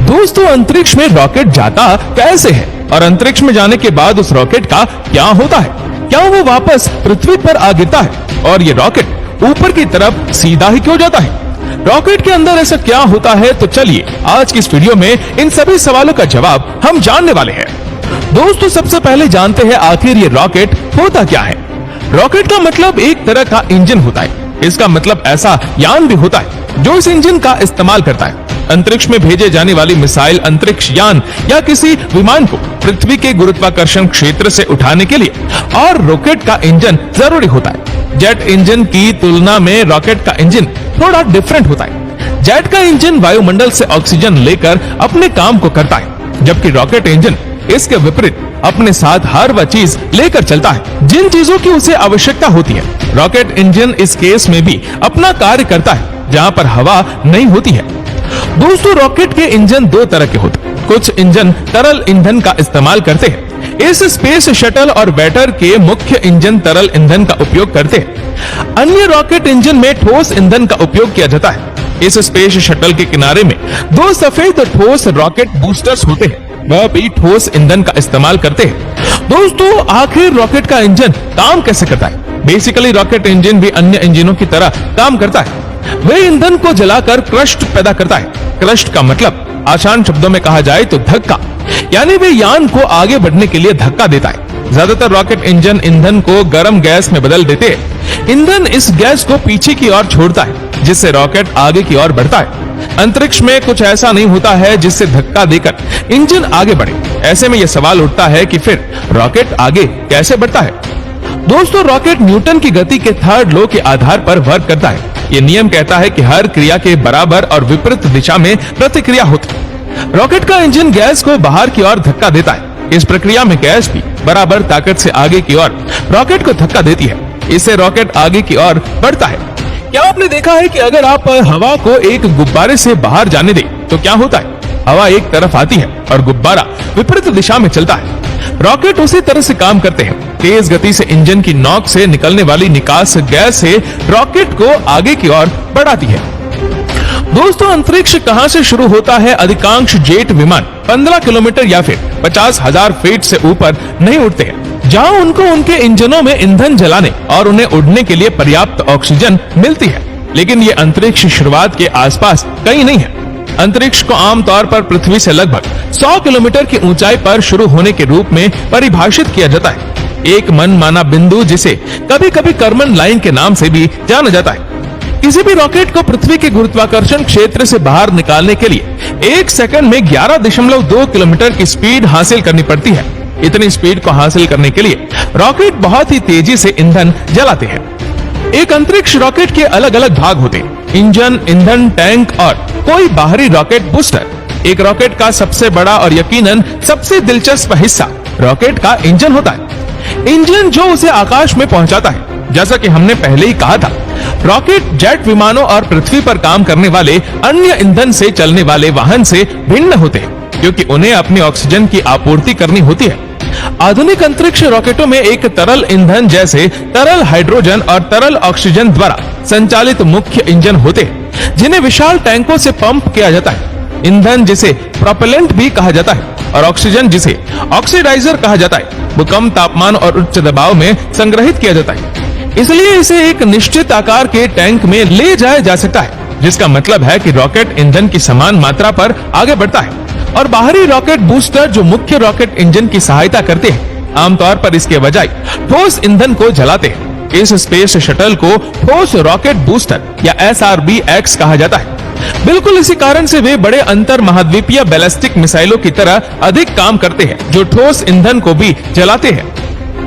दोस्तों, अंतरिक्ष में रॉकेट जाता कैसे है और अंतरिक्ष में जाने के बाद उस रॉकेट का क्या होता है? क्या वो वापस पृथ्वी पर आ गिरता है और ये रॉकेट ऊपर की तरफ सीधा ही क्यों जाता है? रॉकेट के अंदर ऐसा क्या होता है? तो चलिए आज की इस वीडियो में इन सभी सवालों का जवाब हम जानने वाले हैं। दोस्तों, सबसे पहले जानते हैं आखिर ये रॉकेट होता क्या है। रॉकेट का मतलब एक तरह का इंजन होता है। इसका मतलब ऐसा यान भी होता है जो इस इंजन का इस्तेमाल करता है अंतरिक्ष में भेजे जाने वाली मिसाइल, अंतरिक्ष यान या किसी विमान को पृथ्वी के गुरुत्वाकर्षण क्षेत्र से उठाने के लिए। और रॉकेट का इंजन जरूरी होता है। जेट इंजन की तुलना में रॉकेट का इंजन थोड़ा डिफरेंट होता है। जेट का इंजन वायुमंडल से ऑक्सीजन लेकर अपने काम को करता है, जबकि रॉकेट इंजन इसके विपरीत अपने साथ हर वह चीज लेकर चलता है जिन चीजों की उसे आवश्यकता होती है। रॉकेट इंजन इस केस में भी अपना कार्य करता है जहां पर हवा नहीं होती है। दोस्तों, रॉकेट के इंजन दो तरह के होते हैं। कुछ इंजन तरल ईंधन का इस्तेमाल करते हैं। इस स्पेस शटल और वेटर के मुख्य इंजन तरल ईंधन का उपयोग करते हैं। अन्य रॉकेट इंजन में ठोस ईंधन का उपयोग किया जाता है। इस स्पेस शटल के किनारे में दो सफेद ठोस रॉकेट बूस्टर्स होते हैं, वह भी ठोस ईंधन का इस्तेमाल करते हैं। दोस्तों, आखिर रॉकेट का इंजन काम कैसे करता है? बेसिकली रॉकेट इंजन भी अन्य इंजनों की तरह काम करता है। वह ईंधन को जलाकर क्रस्ट पैदा करता है। क्रस्ट का मतलब आसान शब्दों में कहा जाए तो धक्का, यानी वे यान को आगे बढ़ने के लिए धक्का देता है। ज्यादातर रॉकेट इंजन ईंधन को गर्म गैस में बदल देते हैं। ईंधन इस गैस को पीछे की ओर छोड़ता है, जिससे रॉकेट आगे की ओर बढ़ता है। अंतरिक्ष में कुछ ऐसा नहीं होता है जिससे धक्का देकर इंजन आगे बढ़े। ऐसे में यह सवाल उठता है कि फिर रॉकेट आगे कैसे बढ़ता है? दोस्तों, रॉकेट न्यूटन की गति के थर्ड लॉ के आधार पर वर्क करता है। यह नियम कहता है कि हर क्रिया के बराबर और विपरीत दिशा में प्रतिक्रिया होती है। रॉकेट का इंजन गैस को बाहर की ओर धक्का देता है। इस प्रक्रिया में गैस भी बराबर ताकत से आगे की ओर रॉकेट को धक्का देती है। इससे रॉकेट आगे की ओर बढ़ता है। क्या आपने देखा है कि अगर आप हवा को एक गुब्बारे से बाहर जाने दें तो क्या होता है? हवा एक तरफ आती है और गुब्बारा विपरीत दिशा में चलता है। रॉकेट उसी तरह से काम करते हैं। तेज गति से इंजन की नोक से निकलने वाली निकास गैस से रॉकेट को आगे की ओर बढ़ाती है। दोस्तों, अंतरिक्ष कहां से शुरू होता है? अधिकांश जेट विमान 15 किलोमीटर या फिर 50,000 फीट से ऊपर नहीं उड़ते हैं, जहां उनको उनके इंजनों में ईंधन जलाने और उन्हें उड़ने के लिए पर्याप्त ऑक्सीजन मिलती है। लेकिन ये अंतरिक्ष शुरुआत के आसपास कहीं नहीं है। अंतरिक्ष को आमतौर पर पृथ्वी से लगभग 100 किलोमीटर की ऊंचाई पर शुरू होने के रूप में परिभाषित किया जाता है। एक मनमाना बिंदु, जिसे कभी कभी कर्मन लाइन के नाम से भी जाना जाता है। किसी भी रॉकेट को पृथ्वी के गुरुत्वाकर्षण क्षेत्र से बाहर निकालने के लिए 1 सेकंड में 11.2 किलोमीटर की स्पीड हासिल करनी पड़ती है। इतनी स्पीड को हासिल करने के लिए रॉकेट बहुत ही तेजी से ईंधन जलाते हैं। एक अंतरिक्ष रॉकेट के अलग अलग भाग होते हैं: इंजन, ईंधन टैंक और कोई बाहरी रॉकेट बूस्टर। एक रॉकेट का सबसे बड़ा और यकीनन सबसे दिलचस्प हिस्सा रॉकेट का इंजन होता है। इंजन जो उसे आकाश में पहुंचाता है। जैसा कि हमने पहले ही कहा था, रॉकेट जेट विमानों और पृथ्वी पर काम करने वाले अन्य ईंधन से चलने वाले वाहन से भिन्न होते हैं, क्योंकि उन्हें अपनी ऑक्सीजन की आपूर्ति करनी होती है। आधुनिक अंतरिक्ष रॉकेटों में एक तरल ईंधन जैसे तरल हाइड्रोजन और तरल ऑक्सीजन द्वारा संचालित मुख्य इंजन होते हैं, जिन्हें विशाल टैंकों से पंप किया जाता है। ईंधन, जिसे प्रोपेलेंट भी कहा जाता है, और ऑक्सीजन, जिसे ऑक्सीडाइजर कहा जाता है, वो कम तापमान और उच्च दबाव में संग्रहित किया जाता है। इसलिए इसे एक निश्चित आकार के टैंक में ले जाया जा सकता है, जिसका मतलब है कि रॉकेट ईंधन की समान मात्रा पर आगे बढ़ता है। और बाहरी रॉकेट बूस्टर, जो मुख्य रॉकेट इंजन की सहायता करते हैं, आमतौर पर इसके बजाय ठोस ईंधन को जलाते हैं। इस स्पेस शटल को ठोस रॉकेट बूस्टर या SRB-X कहा जाता है। बिल्कुल इसी कारण से वे बड़े अंतर महाद्वीपीय बैलिस्टिक मिसाइलों की तरह अधिक काम करते हैं, जो ठोस ईंधन को भी जलाते हैं।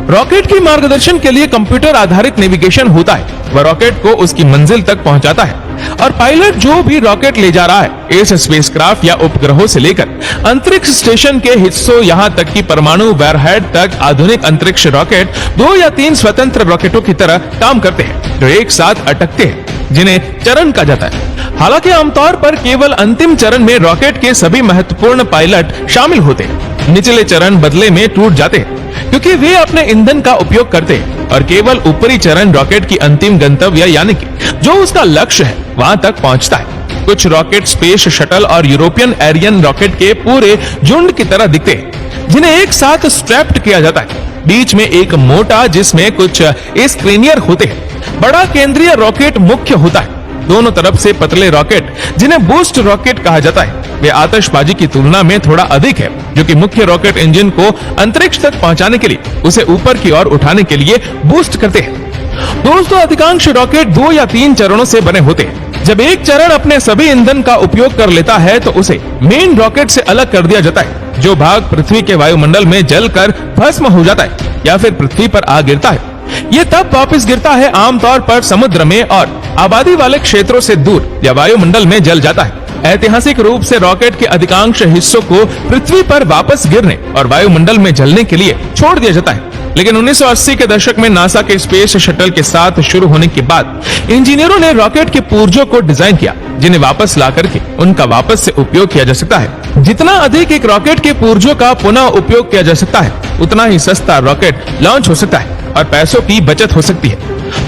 रॉकेट की मार्गदर्शन के लिए कंप्यूटर आधारित नेविगेशन होता है। वह रॉकेट को उसकी मंजिल तक पहुंचाता है, और पायलट जो भी रॉकेट ले जा रहा है, इस स्पेसक्राफ्ट या उपग्रहों से लेकर अंतरिक्ष स्टेशन के हिस्सों, यहाँ तक कि परमाणु वैरहेड तक, आधुनिक अंतरिक्ष रॉकेट 2 या 3 स्वतंत्र रॉकेटों की तरह काम करते हैं, जो एक साथ अटकते हैं, जिन्हें चरण कहा जाता है। हालांकि आमतौर पर केवल अंतिम चरण में रॉकेट के सभी महत्वपूर्ण पायलट शामिल होते हैं। निचले चरण बदले में टूट जाते हैं, क्योंकि वे अपने ईंधन का उपयोग करते हैं, और केवल ऊपरी चरण रॉकेट की अंतिम गंतव्य, यानी कि जो उसका लक्ष्य है, वहां तक पहुंचता है। कुछ रॉकेट स्पेस शटल और यूरोपियन एरियन रॉकेट के पूरे झुंड की तरह दिखते हैं, जिन्हें एक साथ स्ट्रैप्ड किया जाता है। बीच में एक मोटा, जिसमें कुछ स्क्रीनियर होते हैं, बड़ा केंद्रीय रॉकेट मुख्य होता है। दोनों तरफ से पतले रॉकेट, जिन्हें बूस्ट रॉकेट कहा जाता है, वे आतिशबाजी की तुलना में थोड़ा अधिक है, जो कि मुख्य रॉकेट इंजन को अंतरिक्ष तक पहुंचाने के लिए उसे ऊपर की ओर उठाने के लिए बूस्ट करते हैं। दोस्तों, अधिकांश रॉकेट 2 या 3 चरणों से बने होते हैं। जब एक चरण अपने सभी ईंधन का उपयोग कर लेता है तो उसे मेन रॉकेट से अलग कर दिया जाता है। जो भाग पृथ्वी के वायुमंडल में जलकर भस्म हो जाता है या फिर पृथ्वी पर आ गिरता है, ये तब वापस गिरता है, आमतौर पर समुद्र में और आबादी वाले क्षेत्रों से दूर या वायुमंडल में जल जाता है। ऐतिहासिक रूप से रॉकेट के अधिकांश हिस्सों को पृथ्वी पर वापस गिरने और वायुमंडल में जलने के लिए छोड़ दिया जाता है। लेकिन 1980 के दशक में नासा के स्पेस शटल के साथ शुरू होने के बाद इंजीनियरों ने रॉकेट के पुर्जों को डिजाइन किया, जिन्हें वापस ला करके उनका वापस से उपयोग किया जा सकता है। जितना अधिक एक रॉकेट के पुर्जों का पुनः उपयोग किया जा सकता है, उतना ही सस्ता रॉकेट लॉन्च हो सकता है और पैसों की बचत हो सकती है।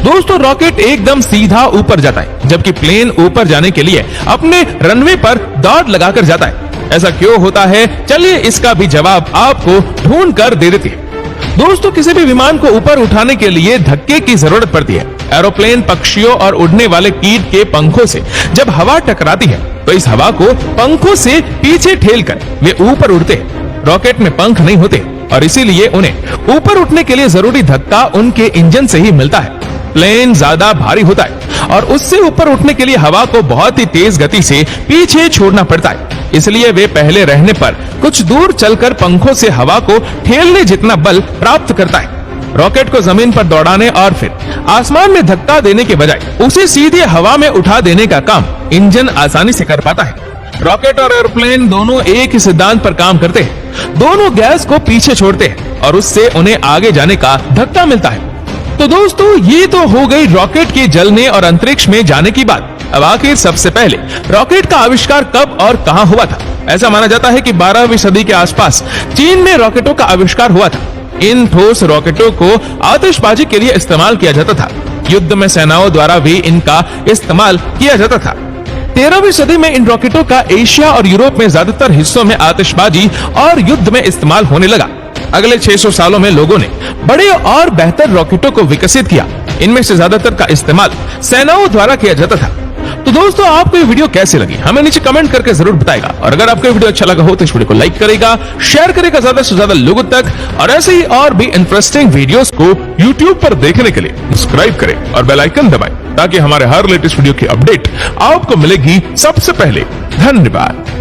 दोस्तों, रॉकेट एकदम सीधा ऊपर जाता है, जबकि प्लेन ऊपर जाने के लिए अपने रनवे पर दौड़ लगाकर जाता है। ऐसा क्यों होता है? चलिए इसका भी जवाब आपको ढूंढ कर दे देते हैं। दोस्तों, किसी भी विमान को ऊपर उठाने के लिए धक्के की जरूरत पड़ती है। एरोप्लेन पक्षियों और उड़ने वाले कीट के पंखों से जब हवा टकराती है तो इस हवा को पंखों से पीछे ठेलकर वे ऊपर उड़ते हैं। रॉकेट में पंख नहीं होते और इसीलिए उन्हें ऊपर उठने के लिए जरूरी धक्का उनके इंजन से ही मिलता है। प्लेन ज्यादा भारी होता है और उससे ऊपर उठने के लिए हवा को बहुत ही तेज गति से पीछे छोड़ना पड़ता है। इसलिए वे पहले रहने पर कुछ दूर चलकर पंखों से हवा को ठेलने जितना बल प्राप्त करता है। रॉकेट को जमीन पर दौड़ाने और फिर आसमान में धक्का देने के बजाय उसे सीधे हवा में उठा देने का काम इंजन आसानी से कर पाता है। रॉकेट और एरोप्लेन दोनों एक ही सिद्धांत पर काम करते हैं। दोनों गैस को पीछे छोड़ते हैं और उससे उन्हें आगे जाने का धक्का मिलता है। तो दोस्तों, ये तो हो गई रॉकेट के जलने और अंतरिक्ष में जाने की बात। अब आखिर सबसे पहले रॉकेट का आविष्कार कब और कहां हुआ था? ऐसा माना जाता है कि 12वीं सदी के आसपास चीन में रॉकेटों का आविष्कार हुआ था। इन ठोस रॉकेटों को आतिशबाजी के लिए इस्तेमाल किया जाता था। युद्ध में सेनाओं द्वारा भी इनका इस्तेमाल किया जाता था। 13वीं सदी में इन रॉकेटों का एशिया और यूरोप में ज्यादातर हिस्सों में आतिशबाजी और युद्ध में इस्तेमाल होने लगा। अगले 600 सालों में लोगों ने बड़े और बेहतर रॉकेटों को विकसित किया। इनमें से ज्यादातर का इस्तेमाल सेनाओं द्वारा किया जाता था। तो दोस्तों, आपको ये वीडियो कैसी लगी हमें नीचे कमेंट करके जरूर बताएगा। और अगर आपको वीडियो अच्छा लगा हो तो इस वीडियो को लाइक करेगा, शेयर करेगा ज्यादा से ज्यादा लोगों तक। और ऐसे ही और भी इंटरेस्टिंग वीडियोस को YouTube पर देखने के लिए सब्सक्राइब करें और बेल आइकन दबाएं, ताकि हमारे हर लेटेस्ट वीडियो की अपडेट आपको मिलेगी सबसे पहले। धन्यवाद।